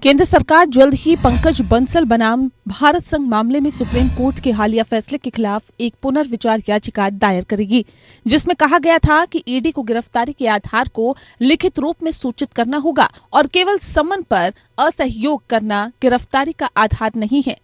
केंद्र सरकार जल्द ही पंकज बंसल बनाम भारत संघ मामले में सुप्रीम कोर्ट के हालिया फैसले के खिलाफ एक पुनर्विचार याचिका दायर करेगी, जिसमें कहा गया था कि ईडी को गिरफ्तारी के आधार को लिखित रूप में सूचित करना होगा और केवल समन पर असहयोग करना गिरफ्तारी का आधार नहीं है।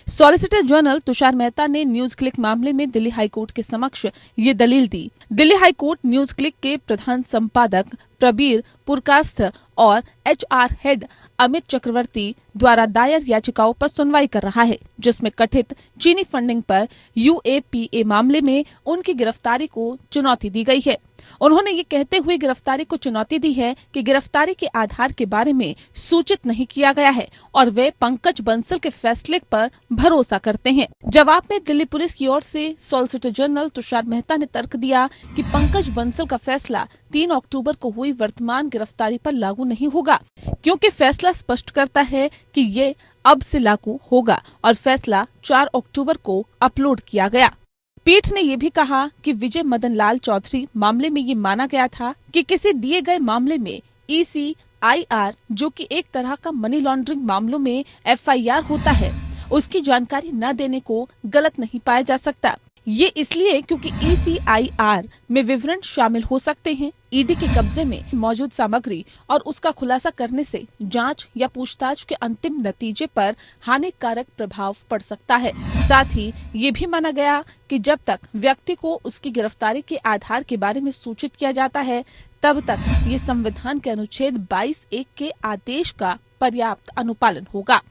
सॉलिसिटर जनरल तुषार मेहता ने न्यूज क्लिक मामले में दिल्ली हाईकोर्ट के समक्ष ये दलील दी। दिल्ली हाईकोर्ट न्यूज क्लिक के प्रधान संपादक प्रबीर पुरकास्थ और HR हेड अमित चक्रवर्ती द्वारा दायर याचिकाओं पर सुनवाई कर रहा है, जिसमें कथित चीनी फंडिंग पर UAPA मामले में उनकी गिरफ्तारी को चुनौती दी गई है। उन्होंने ये कहते हुए गिरफ्तारी को चुनौती दी है कि गिरफ्तारी के आधार के बारे में सूचित नहीं किया गया है और वे पंकज बंसल के फैसले पर भरोसा करते हैं। जवाब में दिल्ली पुलिस की ओर से सॉलिसिटर जनरल तुषार मेहता ने तर्क दिया कि पंकज बंसल का फैसला 3 अक्टूबर को हुई वर्तमान गिरफ्तारी पर लागू नहीं होगा, क्योंकि फैसला स्पष्ट करता है कि ये अब से लागू होगा और फैसला 4 अक्टूबर को अपलोड किया गया। पीठ ने यह भी कहा कि विजय मदन लाल चौधरी मामले में ये माना गया था कि किसी दिए गए मामले में ECIR, जो कि एक तरह का मनी लॉन्ड्रिंग मामलों में FIR होता है, उसकी जानकारी न देने को गलत नहीं पाया जा सकता। ये इसलिए क्योंकि ECIR में विवरण शामिल हो सकते हैं। ईडी के कब्जे में मौजूद सामग्री और उसका खुलासा करने से जांच या पूछताछ के अंतिम नतीजे पर हानिकारक प्रभाव पड़ सकता है। साथ ही ये भी माना गया कि जब तक व्यक्ति को उसकी गिरफ्तारी के आधार के बारे में सूचित किया जाता है, तब तक ये संविधान के अनुच्छेद 22(1) के आदेश का पर्याप्त अनुपालन होगा।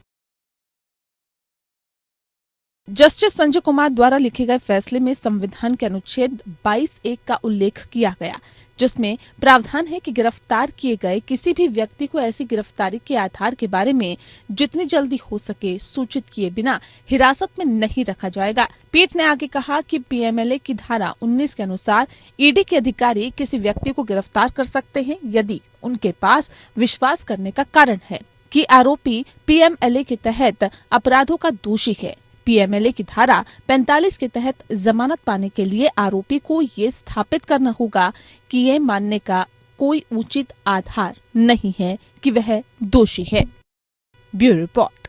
जस्टिस संजय कुमार द्वारा लिखे गए फैसले में संविधान के अनुच्छेद 22(1) का उल्लेख किया गया, जिसमें प्रावधान है कि गिरफ्तार किए गए किसी भी व्यक्ति को ऐसी गिरफ्तारी के आधार के बारे में जितनी जल्दी हो सके सूचित किए बिना हिरासत में नहीं रखा जाएगा। पीठ ने आगे कहा कि PMLA की धारा 19 के अनुसार ईडी के अधिकारी किसी व्यक्ति को गिरफ्तार कर सकते हैं यदि उनके पास विश्वास करने का कारण है कि आरोपी PMLA के तहत अपराधों का दोषी है। PMLA की धारा 45 के तहत जमानत पाने के लिए आरोपी को ये स्थापित करना होगा कि ये मानने का कोई उचित आधार नहीं है कि वह दोषी है। Bureau report.